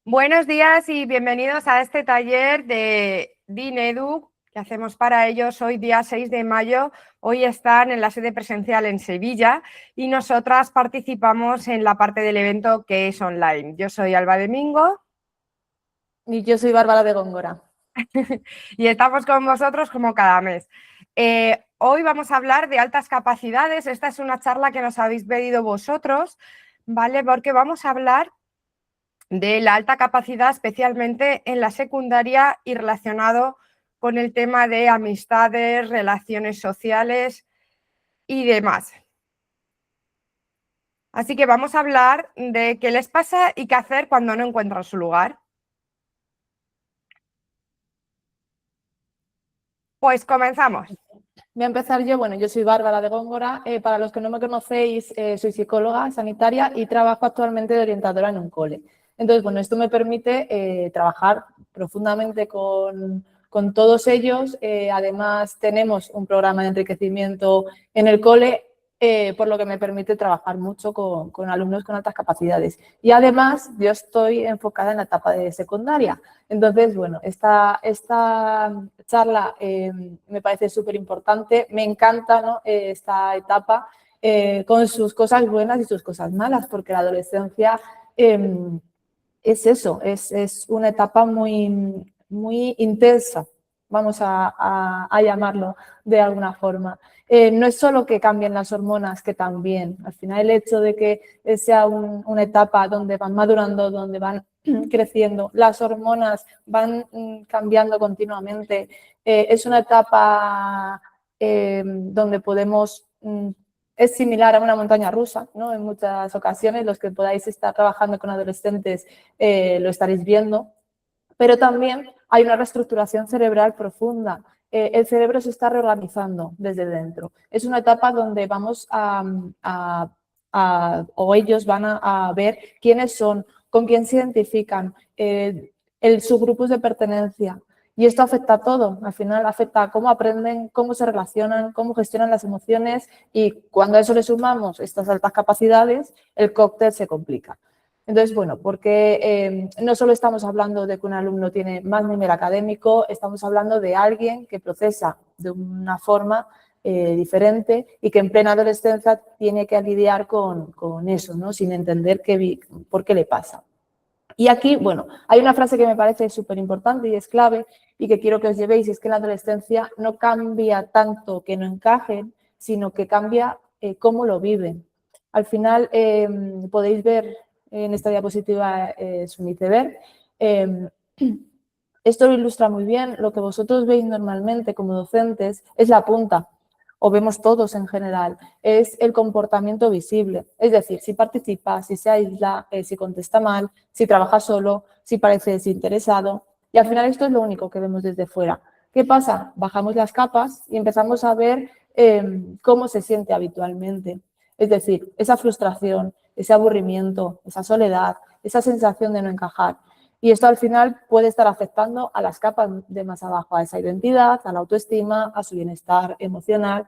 Buenos días y bienvenidos a este taller de DINEDU que hacemos para ellos hoy día 6 de mayo. Hoy están en la sede presencial en Sevilla y nosotras participamos en la parte del evento que es online. Yo soy Alba Domingo. Y yo soy Bárbara de Góngora. Y estamos con vosotros como cada mes. Hoy vamos a hablar de altas capacidades. Esta es una charla que nos habéis pedido vosotros, ¿vale? Porque vamos a hablar de la alta capacidad, especialmente en la secundaria y relacionado con el tema de amistades, relaciones sociales y demás. Así que vamos a hablar de qué les pasa y qué hacer cuando no encuentran su lugar. Pues comenzamos. Voy a empezar yo. Bueno, yo soy Bárbara de Góngora. Para los que no me conocéis, soy psicóloga sanitaria y trabajo actualmente de orientadora en un cole. Entonces, bueno, esto me permite trabajar profundamente con todos ellos. Además, tenemos un programa de enriquecimiento en el cole, por lo que me permite trabajar mucho con alumnos con altas capacidades. Y además, yo estoy enfocada en la etapa de secundaria. Entonces, bueno, esta charla me parece súper importante. Me encanta, ¿no? Esta etapa con sus cosas buenas y sus cosas malas, porque la adolescencia es eso, es una etapa muy intensa, vamos a llamarlo de alguna forma. No es solo que cambien las hormonas, que también. Al final, el hecho de que sea una etapa donde van madurando, donde van creciendo, las hormonas van cambiando continuamente, es una etapa donde podemos... es similar a una montaña rusa, ¿no? En muchas ocasiones, los que podáis estar trabajando con adolescentes lo estaréis viendo, pero también hay una reestructuración cerebral profunda. El cerebro se está reorganizando desde dentro. Es una etapa donde vamos o ellos van a ver quiénes son, con quién se identifican, sus grupos de pertenencia. Y esto afecta a todo. Al final afecta a cómo aprenden, cómo se relacionan, cómo gestionan las emociones, y cuando a eso le sumamos estas altas capacidades, el cóctel se complica. Entonces, bueno, porque no solo estamos hablando de que un alumno tiene más nivel académico, estamos hablando de alguien que procesa de una forma diferente y que en plena adolescencia tiene que lidiar con eso, ¿no? Sin entender por qué le pasa. Y aquí, bueno, hay una frase que me parece súper importante y es clave y que quiero que os llevéis, y es que en la adolescencia no cambia tanto que no encajen, sino que cambia cómo lo viven. Al final, podéis ver en esta diapositiva es un iceberg. Esto lo ilustra muy bien. Lo que vosotros veis normalmente como docentes es la punta, o vemos todos en general, es el comportamiento visible. Es decir, si participa, si se aísla, si contesta mal, si trabaja solo, si parece desinteresado. Y al final esto es lo único que vemos desde fuera. ¿Qué pasa? Bajamos las capas y empezamos a ver cómo se siente habitualmente. Es decir, esa frustración, ese aburrimiento, esa soledad, esa sensación de no encajar. Y esto al final puede estar afectando a las capas de más abajo, a esa identidad, a la autoestima, a su bienestar emocional.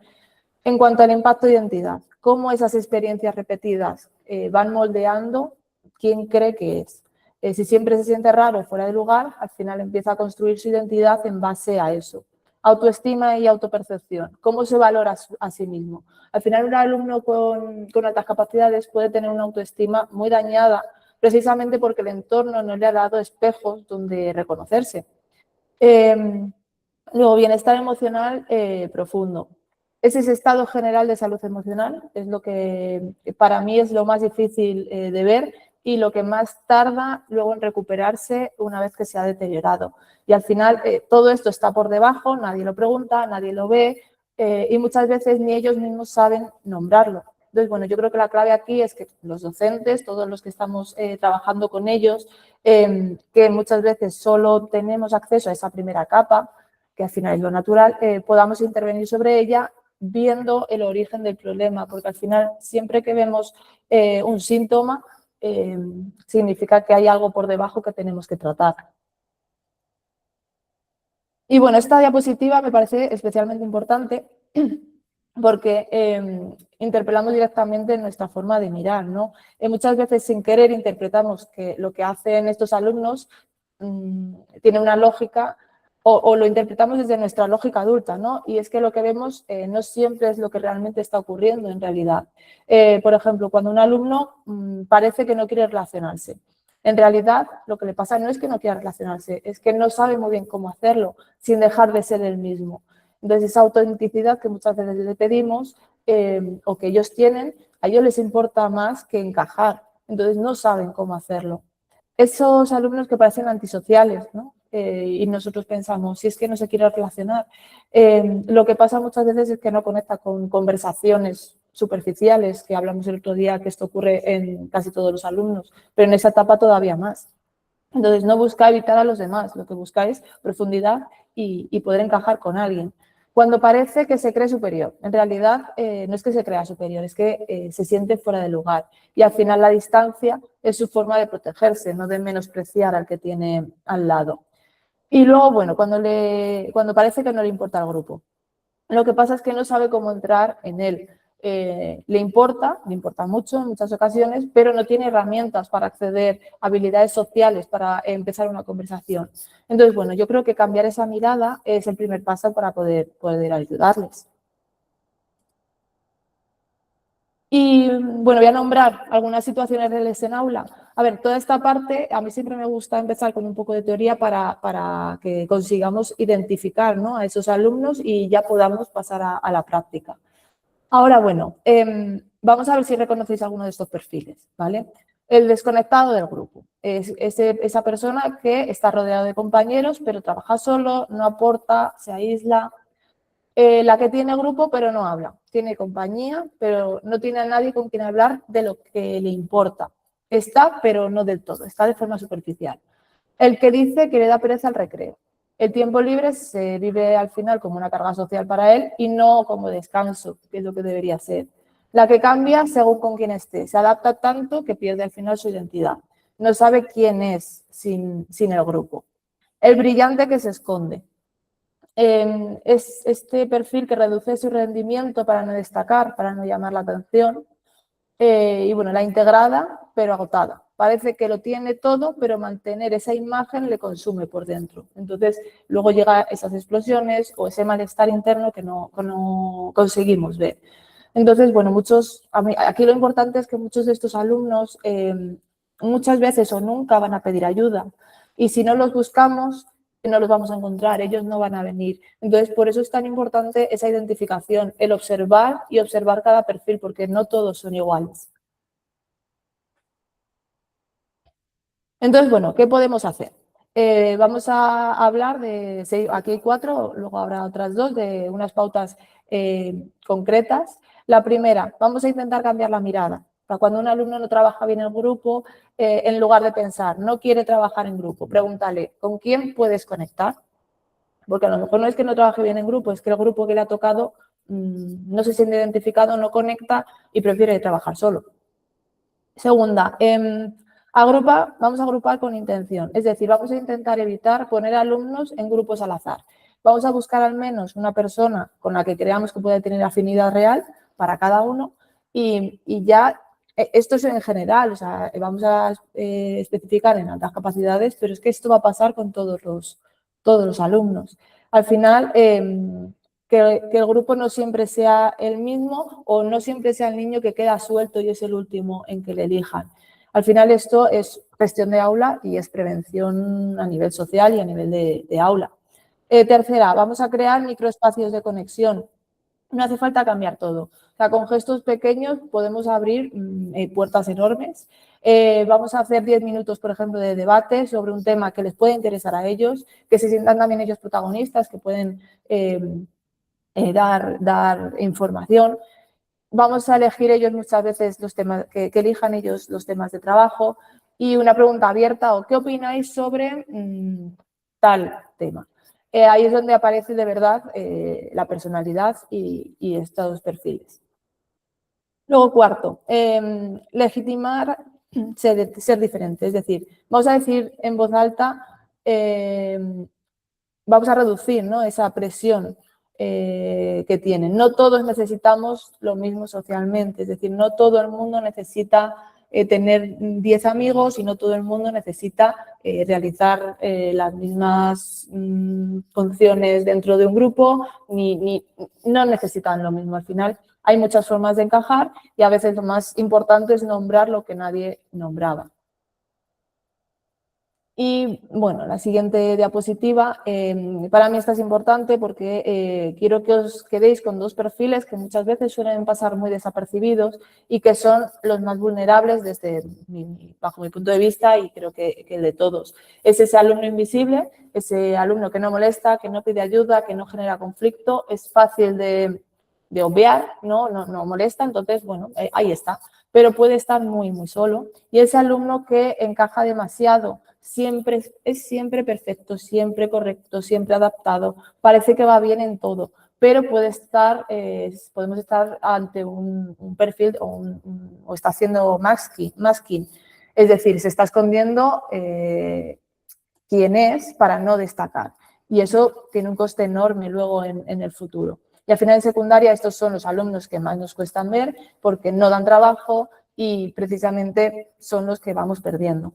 En cuanto al impacto de identidad, cómo esas experiencias repetidas van moldeando quién cree que es. Si siempre se siente raro o fuera de lugar, al final empieza a construir su identidad en base a eso. Autoestima y autopercepción, cómo se valora a sí mismo. Al final, un alumno con altas capacidades puede tener una autoestima muy dañada, precisamente porque el entorno no le ha dado espejos donde reconocerse. Luego, bienestar emocional profundo. Es ese estado general de salud emocional, es lo que para mí es lo más difícil de ver y lo que más tarda luego en recuperarse una vez que se ha deteriorado. Y al final todo esto está por debajo, nadie lo pregunta, nadie lo ve y muchas veces ni ellos mismos saben nombrarlo. Entonces, bueno, yo creo que la clave aquí es que los docentes, todos los que estamos trabajando con ellos, que muchas veces solo tenemos acceso a esa primera capa, que al final es lo natural, podamos intervenir sobre ella viendo el origen del problema, porque al final siempre que vemos un síntoma, significa que hay algo por debajo que tenemos que tratar. Y bueno, esta diapositiva me parece especialmente importante porque interpelamos directamente nuestra forma de mirar, ¿no? Muchas veces sin querer interpretamos que lo que hacen estos alumnos tiene una lógica o lo interpretamos desde nuestra lógica adulta, ¿no? Y es que lo que vemos no siempre es lo que realmente está ocurriendo en realidad. Por ejemplo, cuando un alumno parece que no quiere relacionarse, en realidad lo que le pasa no es que no quiera relacionarse, es que no sabe muy bien cómo hacerlo sin dejar de ser el mismo. Entonces, esa autenticidad que muchas veces le pedimos o que ellos tienen, a ellos les importa más que encajar. Entonces, no saben cómo hacerlo. Esos alumnos que parecen antisociales, ¿no? Y nosotros pensamos, si es que no se quiere relacionar, lo que pasa muchas veces es que no conecta con conversaciones superficiales, que hablamos el otro día, que esto ocurre en casi todos los alumnos, pero en esa etapa todavía más. Entonces, no busca evitar a los demás, lo que busca es profundidad y poder encajar con alguien. Cuando parece que se cree superior, en realidad no es que se crea superior, es que se siente fuera de lugar. Y al final la distancia es su forma de protegerse, no de menospreciar al que tiene al lado. Y luego, bueno, cuando parece que no le importa al grupo. Lo que pasa es que no sabe cómo entrar en él. Le importa mucho en muchas ocasiones, pero no tiene herramientas para acceder a habilidades sociales para empezar una conversación. Entonces, bueno, yo creo que cambiar esa mirada es el primer paso para poder ayudarles. Y bueno, voy a nombrar algunas situaciones reales en aula. A ver, toda esta parte, a mí siempre me gusta empezar con un poco de teoría para que consigamos identificar, ¿no?, a esos alumnos y ya podamos pasar a la práctica. Ahora, bueno, vamos a ver si reconocéis alguno de estos perfiles, ¿vale? El desconectado del grupo. Es esa persona que está rodeado de compañeros, pero trabaja solo, no aporta, se aísla. La que tiene grupo, pero no habla. Tiene compañía, pero no tiene a nadie con quien hablar de lo que le importa. Está, pero no del todo, está de forma superficial. El que dice que le da pereza al recreo. El tiempo libre se vive al final como una carga social para él y no como descanso, que es lo que debería ser. La que cambia según con quién esté. Se adapta tanto que pierde al final su identidad. No sabe quién es sin el grupo. El brillante que se esconde. Es este perfil que reduce su rendimiento para no destacar, para no llamar la atención. Y bueno, la integrada, pero agotada. Parece que lo tiene todo, pero mantener esa imagen le consume por dentro. Entonces, luego llega esas explosiones o ese malestar interno que no conseguimos ver. Entonces, bueno, aquí lo importante es que muchos de estos alumnos muchas veces o nunca van a pedir ayuda. Y si no los buscamos, no los vamos a encontrar, ellos no van a venir. Entonces, por eso es tan importante esa identificación, el observar y observar cada perfil, porque no todos son iguales. Entonces, bueno, ¿qué podemos hacer? Vamos a hablar aquí hay 4, luego habrá otras 2, de unas pautas concretas. La primera, vamos a intentar cambiar la mirada. Para cuando un alumno no trabaja bien en grupo, en lugar de pensar, no quiere trabajar en grupo, pregúntale, ¿con quién puedes conectar? Porque a lo mejor no es que no trabaje bien en grupo, es que el grupo que le ha tocado no se siente identificado, no conecta y prefiere trabajar solo. Segunda, vamos a agrupar con intención, es decir, vamos a intentar evitar poner alumnos en grupos al azar. Vamos a buscar al menos una persona con la que creamos que puede tener afinidad real para cada uno y ya, esto es en general, o sea, vamos a especificar en altas capacidades, pero es que esto va a pasar con todos los alumnos. Al final, que el grupo no siempre sea el mismo o no siempre sea el niño que queda suelto y es el último en que le elijan. Al final esto es gestión de aula y es prevención a nivel social y a nivel de aula. Tercera, vamos a crear microespacios de conexión. No hace falta cambiar todo. O sea, con gestos pequeños podemos abrir puertas enormes. Vamos a hacer 10 minutos, por ejemplo, de debate sobre un tema que les puede interesar a ellos, que se sientan también ellos protagonistas, que pueden dar información. Vamos a elegir ellos muchas veces los temas, que elijan ellos los temas de trabajo y una pregunta abierta o ¿qué opináis sobre tal tema? Ahí es donde aparece de verdad la personalidad y estos perfiles. Luego, cuarto, legitimar ser diferente. Es decir, vamos a decir en voz alta, vamos a reducir, ¿no?, esa presión que tienen. No todos necesitamos lo mismo socialmente, es decir, no todo el mundo necesita tener 10 amigos y no todo el mundo necesita realizar las mismas funciones dentro de un grupo, no necesitan lo mismo. Al final hay muchas formas de encajar y a veces lo más importante es nombrar lo que nadie nombraba. Y bueno, la siguiente diapositiva, para mí esta es importante porque quiero que os quedéis con dos perfiles que muchas veces suelen pasar muy desapercibidos y que son los más vulnerables bajo mi punto de vista y creo que el de todos. Es ese alumno invisible, ese alumno que no molesta, que no pide ayuda, que no genera conflicto, es fácil de obviar, no molesta, entonces, bueno, ahí está. Pero puede estar muy, muy solo. Y ese alumno que encaja demasiado, es siempre perfecto, siempre correcto, siempre adaptado, parece que va bien en todo, pero podemos estar ante un perfil o está haciendo masking, es decir, se está escondiendo quién es para no destacar. Y eso tiene un coste enorme luego en el futuro. Y al final en secundaria estos son los alumnos que más nos cuestan ver porque no dan trabajo y precisamente son los que vamos perdiendo.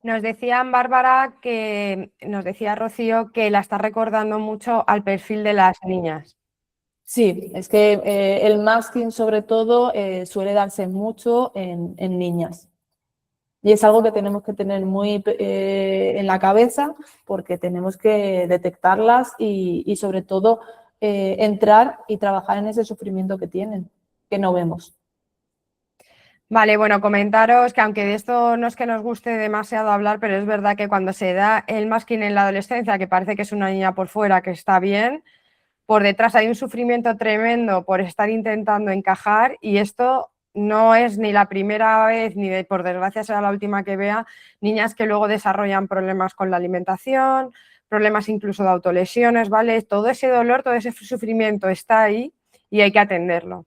Nos decían, Bárbara, nos decía Rocío que la está recordando mucho al perfil de las niñas. Sí, es que el masking sobre todo suele darse mucho en niñas. Y es algo que tenemos que tener muy en la cabeza porque tenemos que detectarlas y sobre todo entrar y trabajar en ese sufrimiento que tienen, que no vemos. Vale, bueno, comentaros que aunque de esto no es que nos guste demasiado hablar, pero es verdad que cuando se da el masking en la adolescencia, que parece que es una niña por fuera que está bien, por detrás hay un sufrimiento tremendo por estar intentando encajar y esto no es ni la primera vez ni por desgracia será la última que vea niñas que luego desarrollan problemas con la alimentación, problemas incluso de autolesiones, ¿vale? Todo ese dolor, todo ese sufrimiento está ahí y hay que atenderlo.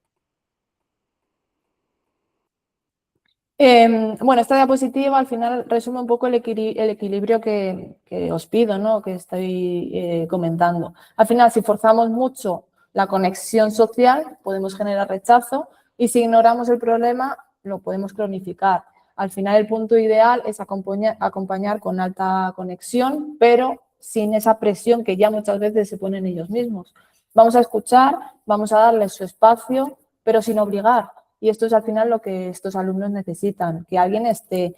Bueno, esta diapositiva al final resume un poco el equilibrio que os pido, ¿no? Que estoy comentando. Al final, si forzamos mucho la conexión social, podemos generar rechazo y si ignoramos el problema, lo podemos cronificar. Al final, el punto ideal es acompañar con alta conexión, pero sin esa presión que ya muchas veces se ponen ellos mismos. Vamos a escuchar, vamos a darles su espacio, pero sin obligar. Y esto es al final lo que estos alumnos necesitan, que alguien esté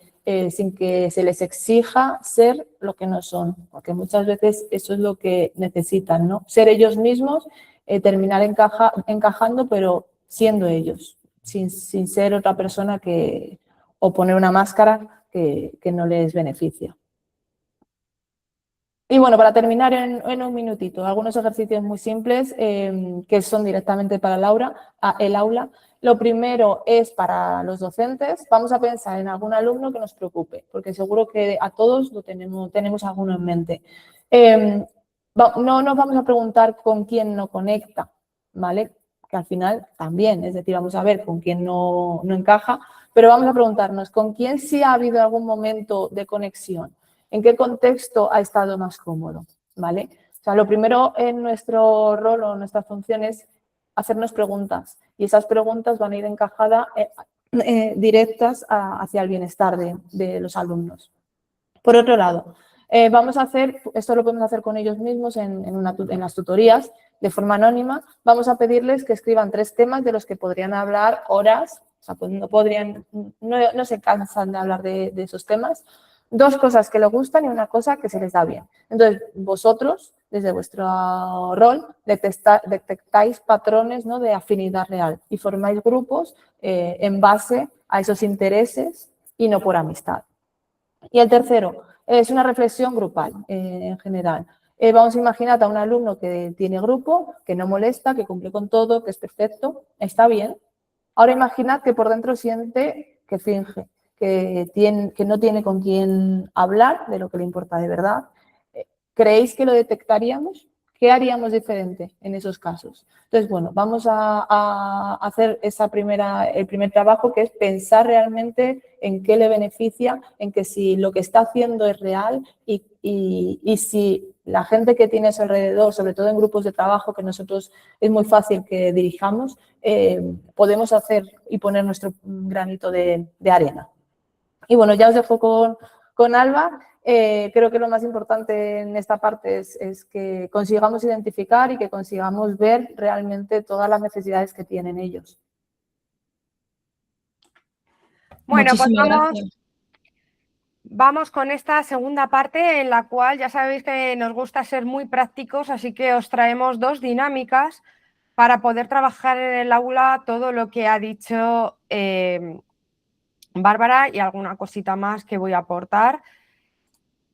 sin que se les exija ser lo que no son, porque muchas veces eso es lo que necesitan, ¿no? Ser ellos mismos, terminar encajando, pero siendo ellos, sin ser otra persona o poner una máscara que no les beneficia. Y bueno, para terminar en un minutito, algunos ejercicios muy simples que son directamente para el aula. Lo primero es para los docentes. Vamos a pensar en algún alumno que nos preocupe, porque seguro que a todos tenemos alguno en mente. No nos vamos a preguntar con quién no conecta, ¿vale? Que al final también, es decir, vamos a ver con quién no encaja, pero vamos a preguntarnos con quién sí ha habido algún momento de conexión. ¿En qué contexto ha estado más cómodo? ¿Vale? O sea, lo primero en nuestro rol o nuestra función es hacernos preguntas y esas preguntas van a ir encajadas directas hacia el bienestar de los alumnos. Por otro lado, esto lo podemos hacer con ellos mismos en las tutorías de forma anónima, vamos a pedirles que escriban 3 temas de los que podrían hablar horas, o sea, pues no se cansan de hablar de esos temas, 2 cosas que les gustan y una cosa que se les da bien. Entonces, vosotros, desde vuestro rol, detectáis patrones, ¿no?, de afinidad real y formáis grupos en base a esos intereses y no por amistad. Y el tercero es una reflexión grupal en general. Vamos a imaginar a un alumno que tiene grupo, que no molesta, que cumple con todo, que es perfecto, está bien. Ahora imaginad que por dentro siente que finge, que no tiene con quién hablar de lo que le importa de verdad. ¿Creéis que lo detectaríamos? ¿qué haríamos diferente en esos casos? Entonces, bueno, vamos a hacer el primer trabajo, que es pensar realmente en qué le beneficia, en que si lo que está haciendo es real y si la gente que tiene a su alrededor, sobre todo en grupos de trabajo, que nosotros es muy fácil que dirijamos, podemos hacer y poner nuestro granito de arena. Y bueno, ya os dejo con Alba. Creo que lo más importante en esta parte es que consigamos identificar y que consigamos ver realmente todas las necesidades que tienen ellos. Bueno, pues Muchísimas gracias. vamos con esta segunda parte en la cual ya sabéis que nos gusta ser muy prácticos, así que os traemos dos dinámicas para poder trabajar en el aula todo lo que ha dicho Bárbara y alguna cosita más que voy a aportar.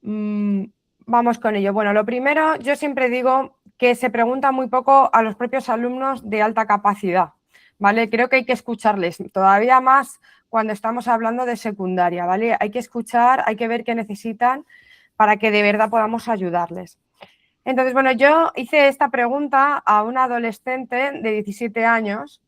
Vamos con ello. Bueno, lo primero, yo siempre digo que se pregunta muy poco a los propios alumnos de alta capacidad, ¿vale? Creo que hay que escucharles todavía más cuando estamos hablando de secundaria, ¿vale? Hay que escuchar, hay que ver qué necesitan para que de verdad podamos ayudarles. Entonces, bueno, yo hice esta pregunta a una adolescente de 17 años,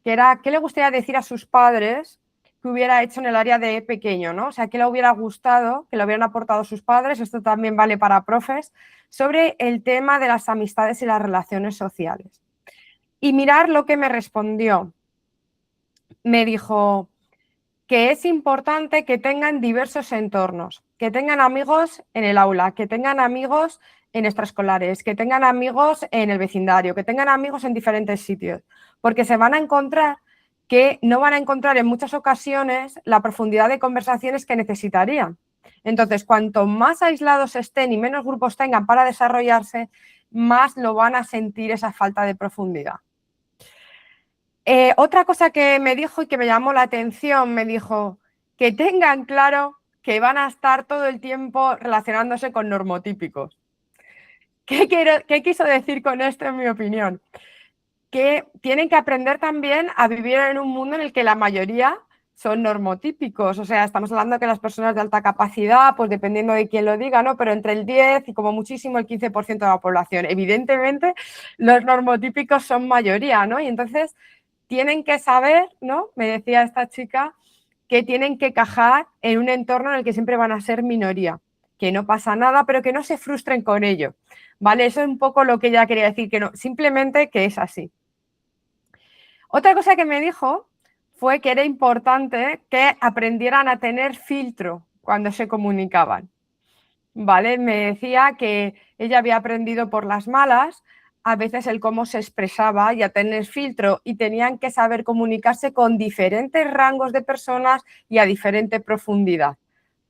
que era, ¿qué le gustaría decir a sus padres que hubiera hecho en el área de pequeño, ¿no? O sea, ¿qué le hubiera gustado, que le hubieran aportado sus padres? Esto también vale para profes, sobre el tema de las amistades y las relaciones sociales. Y mirar lo que me respondió. Me dijo que es importante que tengan diversos entornos, que tengan amigos en el aula, que tengan amigos en extraescolares, que tengan amigos en el vecindario, que tengan amigos en diferentes sitios, porque se van a encontrar que no van a encontrar en muchas ocasiones la profundidad de conversaciones que necesitarían. Entonces, cuanto más aislados estén y menos grupos tengan para desarrollarse, más lo van a sentir esa falta de profundidad. Otra cosa que me dijo y que me llamó la atención, me dijo que tengan claro que van a estar todo el tiempo relacionándose con normotípicos. ¿Qué quiso decir con esto, en mi opinión? Que tienen que aprender también a vivir en un mundo en el que la mayoría son normotípicos. O sea, estamos hablando que las personas de alta capacidad, pues dependiendo de quién lo diga, ¿no? Pero entre el 10 y como muchísimo el 15% de la población. Evidentemente, los normotípicos son mayoría, ¿no? Y entonces tienen que saber, ¿no? Me decía esta chica, que tienen que cajar en un entorno en el que siempre van a ser minoría, que no pasa nada, pero que no se frustren con ello, ¿vale? Eso es un poco lo que ella quería decir, que no, simplemente que es así. Otra cosa que me dijo fue que era importante que aprendieran a tener filtro cuando se comunicaban, ¿vale? Me decía que ella había aprendido por las malas a veces el cómo se expresaba y a tener filtro, y tenían que saber comunicarse con diferentes rangos de personas y a diferente profundidad,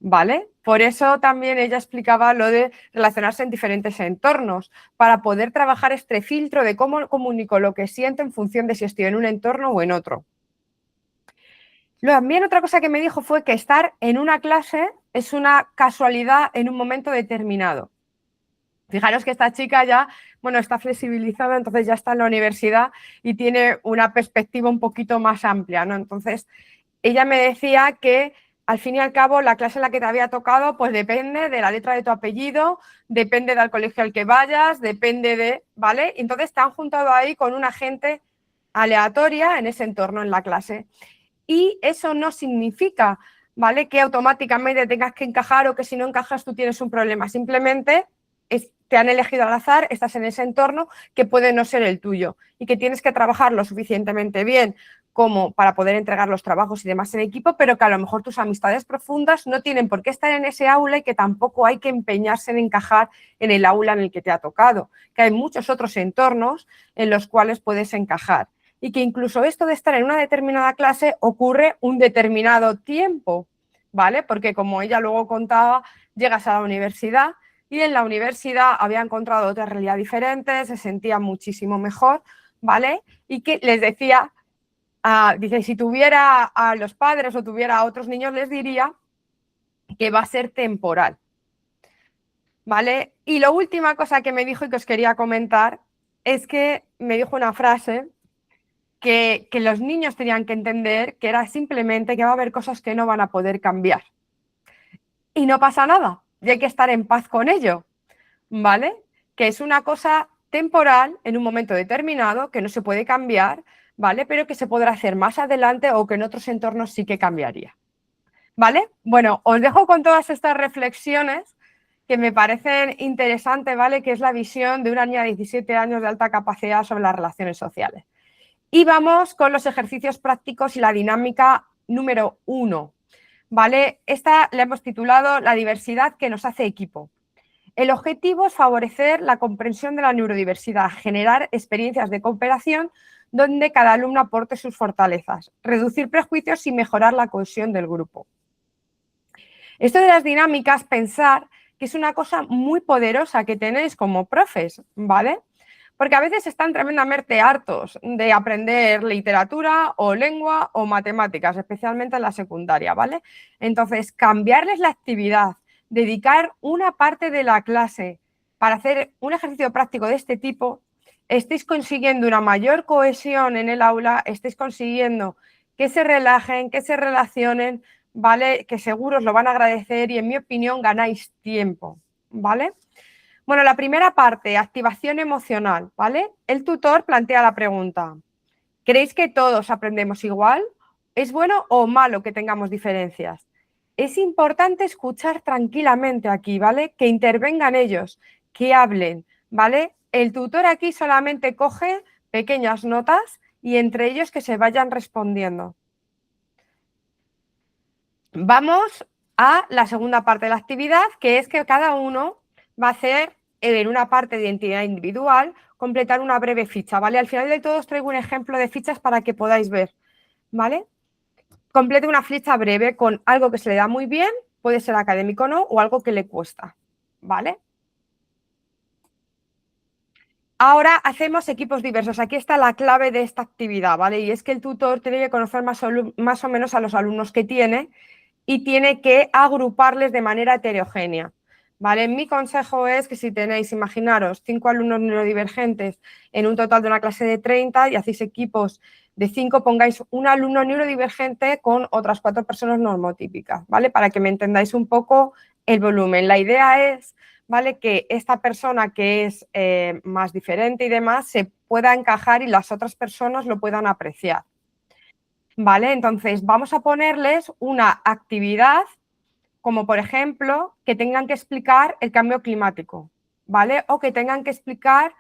¿vale? Por eso también ella explicaba lo de relacionarse en diferentes entornos, para poder trabajar este filtro de cómo comunico lo que siento en función de si estoy en un entorno o en otro. También otra cosa que me dijo fue que estar en una clase es una casualidad en un momento determinado. Fijaros que esta chica ya, bueno, está flexibilizada, entonces ya está en la universidad y tiene una perspectiva un poquito más amplia, ¿no? Entonces, ella me decía que al fin y al cabo la clase en la que te había tocado pues depende de la letra de tu apellido, depende del colegio al que vayas, depende de, ¿vale? Entonces te han juntado ahí con una gente aleatoria en ese entorno en la clase. Y eso no significa, ¿vale?, que automáticamente tengas que encajar o que si no encajas tú tienes un problema. Simplemente te han elegido al azar, estás en ese entorno que puede no ser el tuyo y que tienes que trabajar lo suficientemente bien como para poder entregar los trabajos y demás en equipo, pero que a lo mejor tus amistades profundas no tienen por qué estar en ese aula y que tampoco hay que empeñarse en encajar en el aula en el que te ha tocado, que hay muchos otros entornos en los cuales puedes encajar. Y que incluso esto de estar en una determinada clase ocurre un determinado tiempo, ¿vale? Porque como ella luego contaba, llegas a la universidad y en la universidad había encontrado otra realidad diferente, se sentía muchísimo mejor, ¿vale? Y que les decía, dice, si tuviera a los padres o tuviera a otros niños, les diría que va a ser temporal, ¿vale? Y la última cosa que me dijo y que os quería comentar es que me dijo una frase que los niños tenían que entender, que era simplemente que va a haber cosas que no van a poder cambiar. Y no pasa nada, y hay que estar en paz con ello, ¿vale? Que es una cosa temporal en un momento determinado que no se puede cambiar, ¿vale? Pero que se podrá hacer más adelante o que en otros entornos sí que cambiaría, ¿vale? Bueno, os dejo con todas estas reflexiones que me parecen interesantes, ¿vale? Que es la visión de una niña de 17 años de alta capacidad sobre las relaciones sociales. Y vamos con los ejercicios prácticos y la dinámica número 1, ¿vale? Esta la hemos titulado La diversidad que nos hace equipo. El objetivo es favorecer la comprensión de la neurodiversidad, generar experiencias de cooperación donde cada alumno aporte sus fortalezas, reducir prejuicios y mejorar la cohesión del grupo. Esto de las dinámicas, pensar que es una cosa muy poderosa que tenéis como profes, ¿vale? Porque a veces están tremendamente hartos de aprender literatura o lengua o matemáticas, especialmente en la secundaria, ¿vale? Entonces, cambiarles la actividad, dedicar una parte de la clase para hacer un ejercicio práctico de este tipo, estáis consiguiendo una mayor cohesión en el aula, estáis consiguiendo que se relajen, que se relacionen, ¿vale? Que seguro os lo van a agradecer y en mi opinión ganáis tiempo, ¿vale? Bueno, la primera parte, activación emocional, ¿vale? El tutor plantea la pregunta, ¿creéis que todos aprendemos igual? ¿Es bueno o malo que tengamos diferencias? Es importante escuchar tranquilamente aquí, ¿vale? Que intervengan ellos, que hablen, ¿vale? El tutor aquí solamente coge pequeñas notas y entre ellos que se vayan respondiendo. Vamos a la segunda parte de la actividad, que es que cada uno va a hacer en una parte de identidad individual, completar una breve ficha, ¿vale? Al final de todo os traigo un ejemplo de fichas para que podáis ver, ¿vale? Complete una ficha breve con algo que se le da muy bien, puede ser académico o no, o algo que le cuesta, ¿vale? Ahora hacemos equipos diversos. Aquí está la clave de esta actividad, ¿vale? Y es que el tutor tiene que conocer más o menos a los alumnos que tiene y tiene que agruparles de manera heterogénea, ¿vale? Mi consejo es que si tenéis, imaginaros, 5 alumnos neurodivergentes en un total de una clase de 30 y hacéis equipos de 5, pongáis un alumno neurodivergente con otras 4 personas normotípicas, ¿vale? Para que me entendáis un poco el volumen. La idea es, ¿vale?, que esta persona que es más diferente y demás se pueda encajar y las otras personas lo puedan apreciar. ¿Vale? Entonces, vamos a ponerles una actividad, como por ejemplo, que tengan que explicar el cambio climático, ¿vale? O que tengan que explicar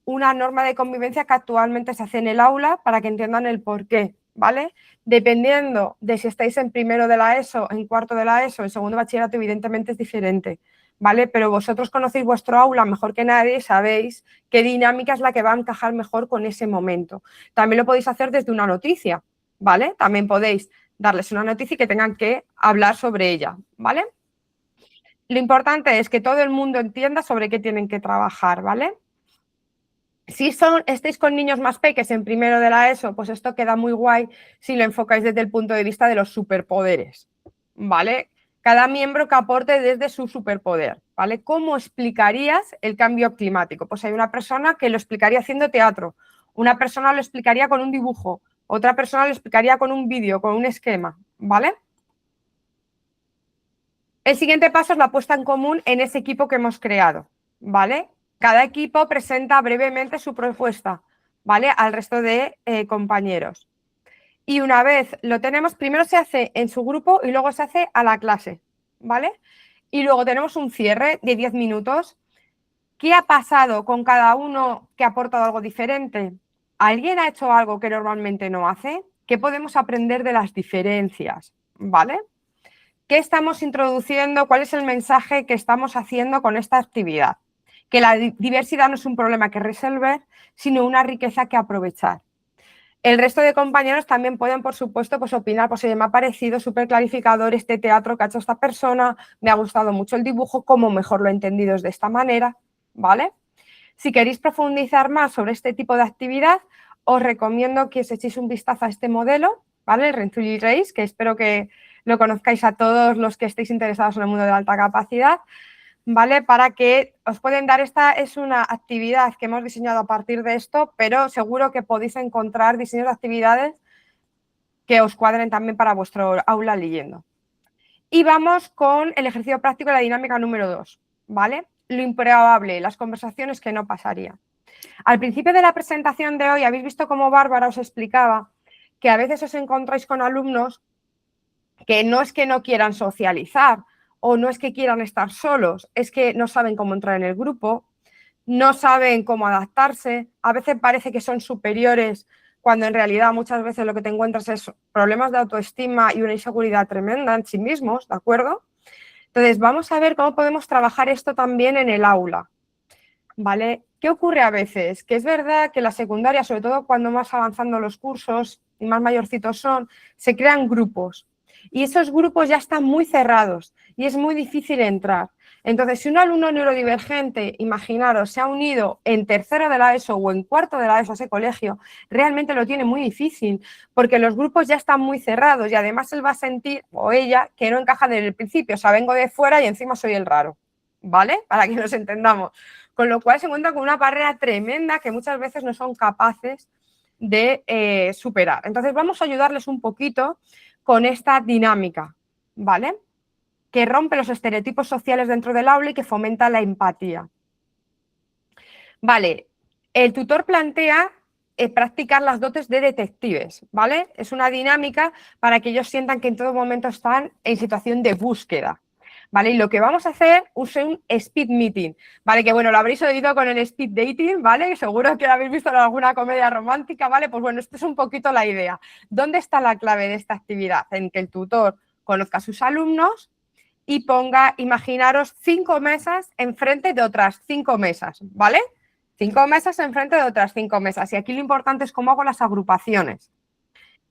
una norma de convivencia que actualmente se hace en el aula para que entiendan el porqué, ¿vale? Dependiendo de si estáis en primero de la ESO, en cuarto de la ESO, en segundo de bachillerato, evidentemente es diferente, ¿vale? Pero vosotros conocéis vuestro aula mejor que nadie, sabéis qué dinámica es la que va a encajar mejor con ese momento. También lo podéis hacer desde una noticia, ¿vale? También podéis darles una noticia y que tengan que hablar sobre ella, ¿vale? Lo importante es que todo el mundo entienda sobre qué tienen que trabajar, ¿vale? Si estáis con niños más pequeños en primero de la ESO, pues esto queda muy guay si lo enfocáis desde el punto de vista de los superpoderes, ¿vale? Cada miembro que aporte desde su superpoder, ¿vale? ¿Cómo explicarías el cambio climático? Pues hay una persona que lo explicaría haciendo teatro, una persona lo explicaría con un dibujo, otra persona lo explicaría con un vídeo, con un esquema, ¿vale? El siguiente paso es la puesta en común en ese equipo que hemos creado, ¿vale? Cada equipo presenta brevemente su propuesta, ¿vale?, al resto de compañeros. Y una vez lo tenemos, primero se hace en su grupo y luego se hace a la clase, ¿vale? Y luego tenemos un cierre de 10 minutos. ¿Qué ha pasado con cada uno que ha aportado algo diferente? ¿Alguien ha hecho algo que normalmente no hace? ¿Qué podemos aprender de las diferencias? ¿Vale? ¿Qué estamos introduciendo? ¿Cuál es el mensaje que estamos haciendo con esta actividad? Que la diversidad no es un problema que resolver, sino una riqueza que aprovechar. El resto de compañeros también pueden, por supuesto, pues opinar, pues oye, me ha parecido súper clarificador este teatro que ha hecho esta persona, me ha gustado mucho el dibujo, como mejor lo he entendido es de esta manera, ¿vale? Si queréis profundizar más sobre este tipo de actividad, os recomiendo que os echéis un vistazo a este modelo, ¿vale? El Renzulli Race, que espero que lo conozcáis a todos los que estéis interesados en el mundo de la alta capacidad, ¿vale? Para que os pueden dar, esta es una actividad que hemos diseñado a partir de esto, pero seguro que podéis encontrar diseños de actividades que os cuadren también para vuestro aula leyendo. Y vamos con el ejercicio práctico de la dinámica número 2, ¿vale? Lo improbable, las conversaciones que no pasarían. Al principio de la presentación de hoy habéis visto cómo Bárbara os explicaba que a veces os encontráis con alumnos que no quieran socializar o no es que quieran estar solos, es que no saben cómo entrar en el grupo, no saben cómo adaptarse, a veces parece que son superiores cuando en realidad muchas veces lo que te encuentras es problemas de autoestima y una inseguridad tremenda en sí mismos, ¿de acuerdo? Entonces, vamos a ver cómo podemos trabajar esto también en el aula, ¿vale? ¿Qué ocurre a veces? Que es verdad que la secundaria, sobre todo cuando más avanzando los cursos y más mayorcitos son, se crean grupos y esos grupos ya están muy cerrados y es muy difícil entrar. Entonces, si un alumno neurodivergente, imaginaros, se ha unido en tercero de la ESO o en cuarto de la ESO a ese colegio, realmente lo tiene muy difícil porque los grupos ya están muy cerrados y además él va a sentir, o ella, que no encaja desde el principio, o sea, vengo de fuera y encima soy el raro, ¿vale? Para que nos entendamos. Con lo cual se encuentra con una barrera tremenda que muchas veces no son capaces de superar. Entonces vamos a ayudarles un poquito con esta dinámica, ¿vale? Que rompe los estereotipos sociales dentro del aula y que fomenta la empatía. Vale, el tutor plantea practicar las dotes de detectives, ¿vale? Es una dinámica para que ellos sientan que en todo momento están en situación de búsqueda, ¿vale? Y lo que vamos a hacer es un speed meeting, ¿vale? Que bueno, lo habréis oído con el speed dating, ¿vale? Seguro que lo habéis visto en alguna comedia romántica, ¿vale? Pues bueno, esto es un poquito la idea. ¿Dónde está la clave de esta actividad? En que el tutor conozca a sus alumnos y ponga, imaginaros, 5 mesas enfrente de otras 5 mesas, ¿vale? 5 mesas enfrente de otras 5 mesas. Y aquí lo importante es cómo hago las agrupaciones.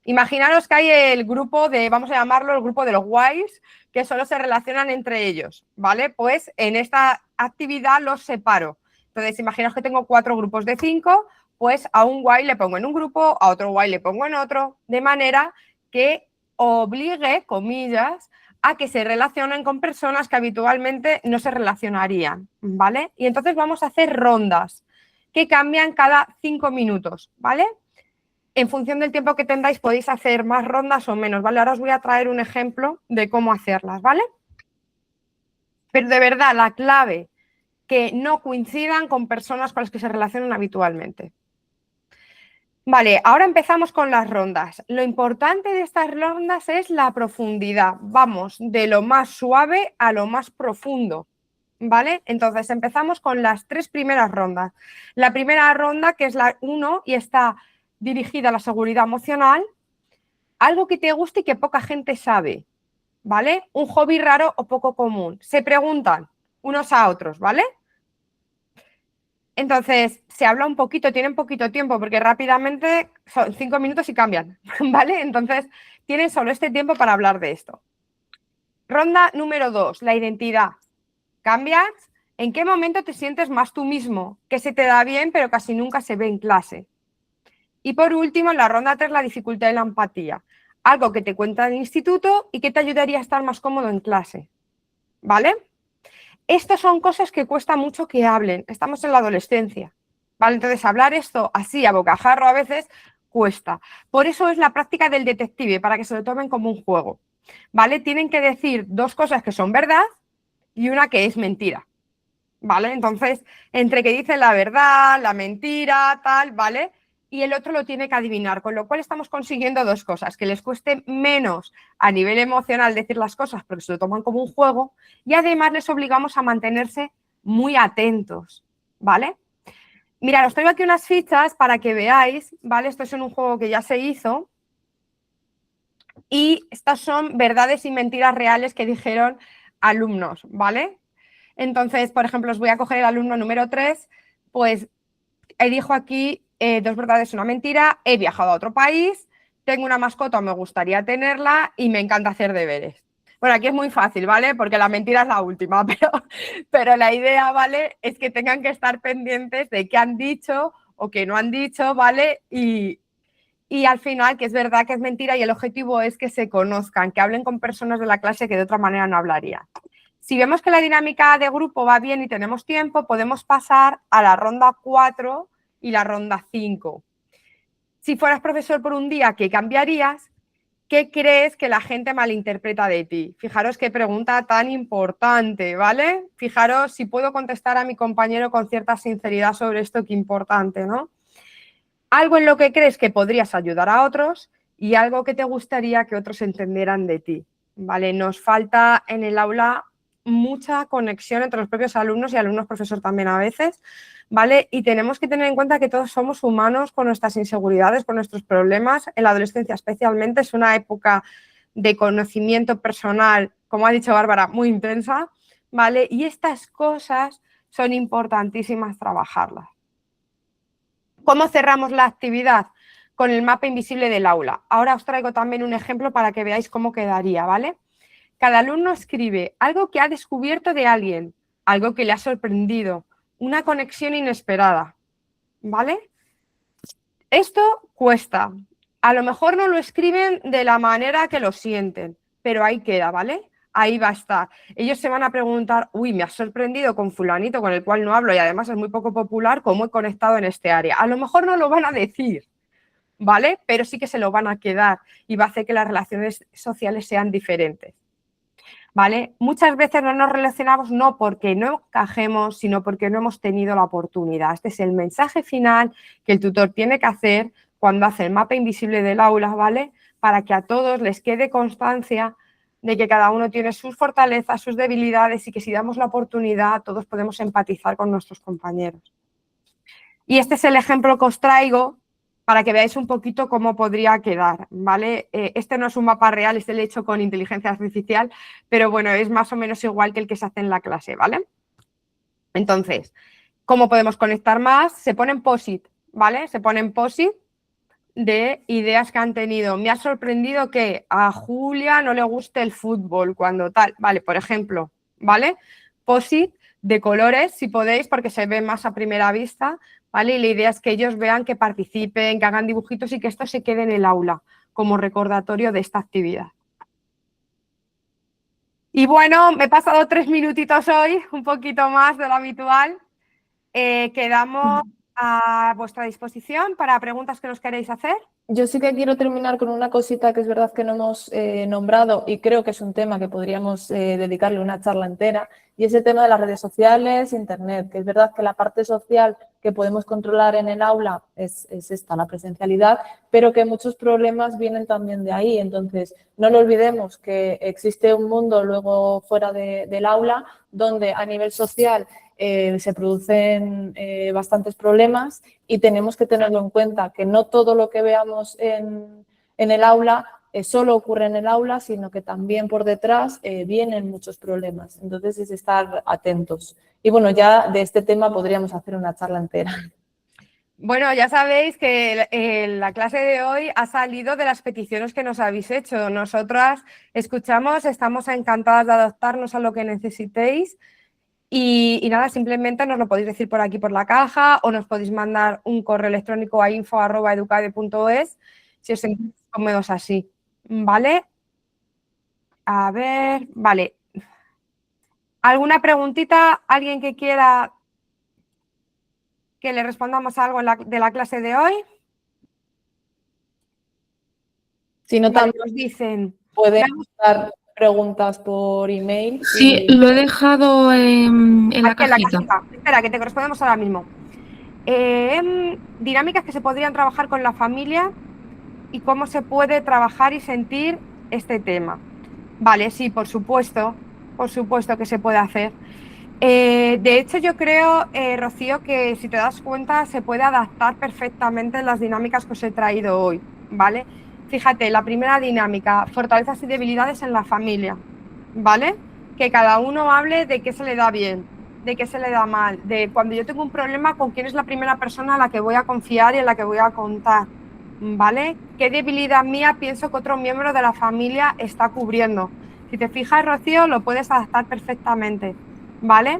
Imaginaros que hay el grupo de, vamos a llamarlo el grupo de los guays, que solo se relacionan entre ellos, ¿vale? Pues en esta actividad los separo. Entonces, imaginaos que tengo 4 grupos de 5, pues a un guay le pongo en un grupo, a otro guay le pongo en otro, de manera que obligue, comillas, a que se relacionen con personas que habitualmente no se relacionarían, ¿vale? Y entonces vamos a hacer rondas que cambian cada 5 minutos, ¿vale? En función del tiempo que tengáis podéis hacer más rondas o menos, ¿vale? Ahora os voy a traer un ejemplo de cómo hacerlas, ¿vale? Pero de verdad, la clave, que no coincidan con personas con las que se relacionan habitualmente. Vale, ahora empezamos con las rondas. Lo importante de estas rondas es la profundidad. Vamos de lo más suave a lo más profundo, ¿vale? Entonces empezamos con las 3 primeras rondas. La primera ronda, que es la 1 y está dirigida a la seguridad emocional, algo que te guste y que poca gente sabe, ¿vale? Un hobby raro o poco común. Se preguntan unos a otros, ¿vale? Entonces, se habla un poquito, tienen poquito tiempo, porque rápidamente son 5 minutos y cambian, ¿vale? Entonces, tienen solo este tiempo para hablar de esto. Ronda número 2, la identidad. ¿Cambias? ¿En qué momento te sientes más tú mismo? Que se te da bien, pero casi nunca se ve en clase. Y por último, en la ronda 3, la dificultad y la empatía. Algo que te cuenta el instituto y que te ayudaría a estar más cómodo en clase, ¿vale? Estas son cosas que cuesta mucho que hablen. Estamos en la adolescencia, ¿vale? Entonces, hablar esto así a bocajarro a veces cuesta. Por eso es la práctica del detective, para que se lo tomen como un juego, ¿vale? Tienen que decir 2 cosas que son verdad y una que es mentira, ¿vale? Entonces, entre que dicen la verdad, la mentira, tal, ¿vale? Y el otro lo tiene que adivinar, con lo cual estamos consiguiendo 2 cosas, que les cueste menos a nivel emocional decir las cosas porque se lo toman como un juego y además les obligamos a mantenerse muy atentos, ¿vale? Mirad, os traigo aquí unas fichas para que veáis, ¿vale? Esto es en un juego que ya se hizo y estas son verdades y mentiras reales que dijeron alumnos, ¿vale? Entonces, por ejemplo, os voy a coger el alumno número 3, pues dijo aquí 2 verdades y una mentira, he viajado a otro país, tengo una mascota, me gustaría tenerla y me encanta hacer deberes. Bueno, aquí es muy fácil, ¿vale? Porque la mentira es la última, pero la idea, ¿vale? Es que tengan que estar pendientes de qué han dicho o qué no han dicho, ¿vale? Y al final, que es verdad que es mentira y el objetivo es que se conozcan, que hablen con personas de la clase que de otra manera no hablarían. Si vemos que la dinámica de grupo va bien y tenemos tiempo, podemos pasar a la ronda 4 y la ronda 5. Si fueras profesor por un día, ¿qué cambiarías? ¿qué crees que la gente malinterpreta de ti? Fijaros qué pregunta tan importante, ¿vale? Fijaros si puedo contestar a mi compañero con cierta sinceridad sobre esto, qué importante, ¿no? Algo en lo que crees que podrías ayudar a otros y algo que te gustaría que otros entendieran de ti, ¿vale? Nos falta en el aula mucha conexión entre los propios alumnos y alumnos-profesor también a veces, ¿vale? Y tenemos que tener en cuenta que todos somos humanos con nuestras inseguridades, con nuestros problemas. En la adolescencia especialmente es una época de conocimiento personal, como ha dicho Bárbara, muy intensa, ¿vale? Y estas cosas son importantísimas trabajarlas. ¿Cómo cerramos la actividad? Con el mapa invisible del aula. Ahora os traigo también un ejemplo para que veáis cómo quedaría, ¿vale? Cada alumno escribe algo que ha descubierto de alguien, algo que le ha sorprendido, una conexión inesperada, ¿vale? Esto cuesta. A lo mejor no lo escriben de la manera que lo sienten, pero ahí queda, ¿vale? Ahí va a estar. Ellos se van a preguntar, uy, me ha sorprendido con fulanito con el cual no hablo y además es muy poco popular, cómo he conectado en este área. A lo mejor no lo van a decir, ¿vale? Pero sí que se lo van a quedar y va a hacer que las relaciones sociales sean diferentes, ¿vale? Muchas veces no nos relacionamos no porque no encajemos, sino porque no hemos tenido la oportunidad. Este es el mensaje final que el tutor tiene que hacer cuando hace el mapa invisible del aula, ¿vale? Para que a todos les quede constancia de que cada uno tiene sus fortalezas, sus debilidades y que si damos la oportunidad todos podemos empatizar con nuestros compañeros. Y este es el ejemplo que os traigo para que veáis un poquito cómo podría quedar, ¿vale? Este no es un mapa real, este lo he hecho con inteligencia artificial, pero bueno, es más o menos igual que el que se hace en la clase, ¿vale? Entonces, ¿cómo podemos conectar más? Se ponen post-it, ¿vale? Se ponen post-it de ideas que han tenido. Me ha sorprendido que a Julia no le guste el fútbol cuando tal, vale, por ejemplo, ¿vale? Post-it de colores, si podéis, porque se ve más a primera vista, ¿vale? Y la idea es que ellos vean, que participen, que hagan dibujitos y que esto se quede en el aula como recordatorio de esta actividad. Y bueno, me he pasado 3 minutitos hoy, un poquito más de lo habitual. Quedamos a vuestra disposición para preguntas que nos queréis hacer. Yo sí que quiero terminar con una cosita que es verdad que no hemos nombrado y creo que es un tema que podríamos dedicarle una charla entera, y es el tema de las redes sociales, Internet, que es verdad que la parte social que podemos controlar en el aula es esta, la presencialidad, pero que muchos problemas vienen también de ahí. Entonces, no lo olvidemos que existe un mundo luego fuera del aula donde a nivel social se producen bastantes problemas y tenemos que tenerlo en cuenta, que no todo lo que veamos en el aula solo ocurre en el aula, sino que también por detrás vienen muchos problemas. Entonces es estar atentos. Y bueno, ya de este tema podríamos hacer una charla entera. Bueno, ya sabéis que la clase de hoy ha salido de las peticiones que nos habéis hecho. Nosotras escuchamos, estamos encantadas de adaptarnos a lo que necesitéis. Y nada, simplemente nos lo podéis decir por aquí por la caja o nos podéis mandar un correo electrónico a info@educade.es si os sentís cómodos así, ¿vale? A ver, vale. ¿Alguna preguntita? ¿Alguien que quiera que le respondamos algo de la clase de hoy? Si no, Vale, también nos dicen... pueden dar preguntas por email. Sí, lo he dejado en la Aquí en la cajita. cajita. Espera, que te correspondemos ahora mismo. Dinámicas que se podrían trabajar con la familia y cómo se puede trabajar y sentir este tema. Vale, sí, por supuesto que se puede hacer. De hecho, yo creo, Rocío, que si te das cuenta se puede adaptar perfectamente las dinámicas que os he traído hoy, ¿vale? Fíjate, la primera dinámica, fortalezas y debilidades en la familia, ¿vale? Que cada uno hable de qué se le da bien, de qué se le da mal, de cuando yo tengo un problema, con quién es la primera persona a la que voy a confiar y en la que voy a contar, ¿vale? ¿Qué debilidad mía pienso que otro miembro de la familia está cubriendo? Si te fijas, Rocío, lo puedes adaptar perfectamente, ¿vale?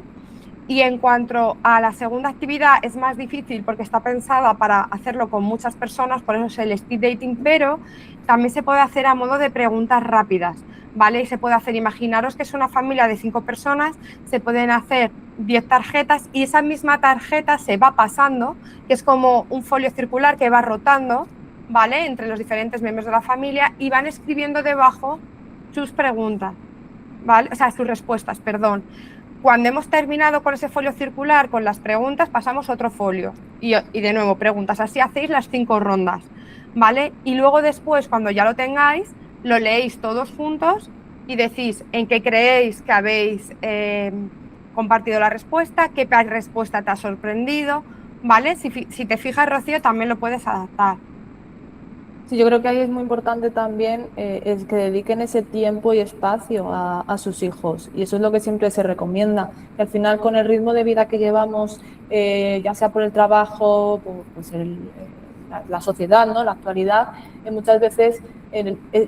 Y en cuanto a la segunda actividad, es más difícil porque está pensada para hacerlo con muchas personas, por eso es el speed dating, pero también se puede hacer a modo de preguntas rápidas, ¿vale? Y se puede hacer, imaginaros que es una familia de 5 personas, se pueden hacer 10 tarjetas y esa misma tarjeta se va pasando, que es como un folio circular que va rotando, ¿vale? Entre los diferentes miembros de la familia y van escribiendo debajo sus preguntas, ¿vale? O sea, sus respuestas, perdón. Cuando hemos terminado con ese folio circular, con las preguntas, pasamos a otro folio y de nuevo preguntas. Así hacéis las 5 rondas, ¿vale? Y luego después, cuando ya lo tengáis, lo leéis todos juntos y decís en qué creéis que habéis compartido la respuesta, qué respuesta te ha sorprendido, ¿vale? Si te fijas, Rocío, también lo puedes adaptar. Sí, yo creo que ahí es muy importante también es que dediquen ese tiempo y espacio a sus hijos. Y eso es lo que siempre se recomienda. Que al final, con el ritmo de vida que llevamos, ya sea por el trabajo, pues la sociedad, ¿no? La actualidad, muchas veces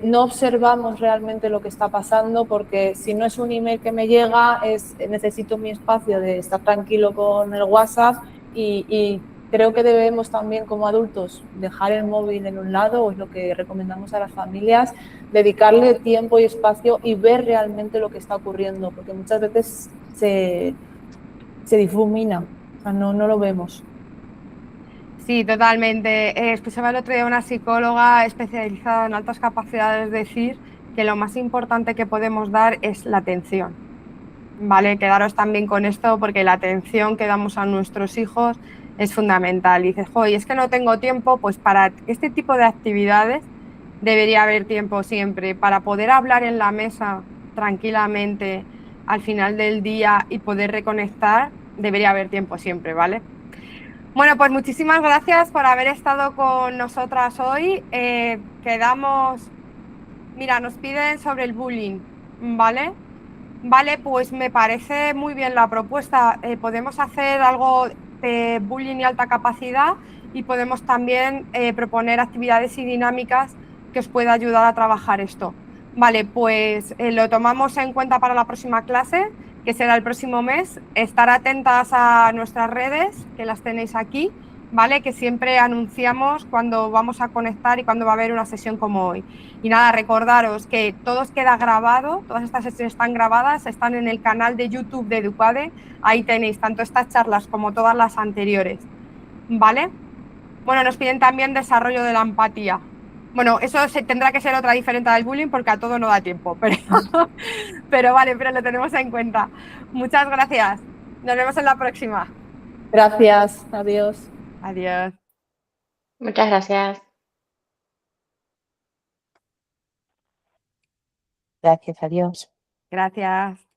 no observamos realmente lo que está pasando, porque si no es un email que me llega, necesito mi espacio de estar tranquilo con el WhatsApp y creo que debemos también como adultos dejar el móvil en un lado, o es lo que recomendamos a las familias, dedicarle tiempo y espacio y ver realmente lo que está ocurriendo, porque muchas veces se difumina, o sea, no lo vemos. Sí, totalmente. Escuchaba el otro día una psicóloga especializada en altas capacidades decir que lo más importante que podemos dar es la atención. ¿Vale? Quedaros también con esto porque la atención que damos a nuestros hijos es fundamental. Y dices, joder, es que no tengo tiempo, pues para este tipo de actividades debería haber tiempo siempre para poder hablar en la mesa tranquilamente al final del día y poder reconectar, debería haber tiempo siempre, ¿vale? Bueno, pues muchísimas gracias por haber estado con nosotras hoy. Quedamos, mira, nos piden sobre el bullying, ¿vale? Vale, pues me parece muy bien la propuesta. Podemos hacer algo de bullying y alta capacidad y podemos también proponer actividades y dinámicas que os pueda ayudar a trabajar esto. Vale, pues lo tomamos en cuenta para la próxima clase, que será el próximo mes. Estar atentas a nuestras redes, que las tenéis aquí, ¿vale? Que siempre anunciamos cuando vamos a conectar y cuando va a haber una sesión como hoy. Y nada, recordaros que todo queda grabado, todas estas sesiones están grabadas, están en el canal de YouTube de Educade, ahí tenéis tanto estas charlas como todas las anteriores, ¿vale? Bueno, nos piden también desarrollo de la empatía. Bueno, eso tendrá que ser otra diferente del bullying porque a todo no da tiempo, pero vale, pero lo tenemos en cuenta. Muchas gracias. Nos vemos en la próxima. Gracias, adiós. Adiós. Muchas gracias. Gracias, adiós. Gracias.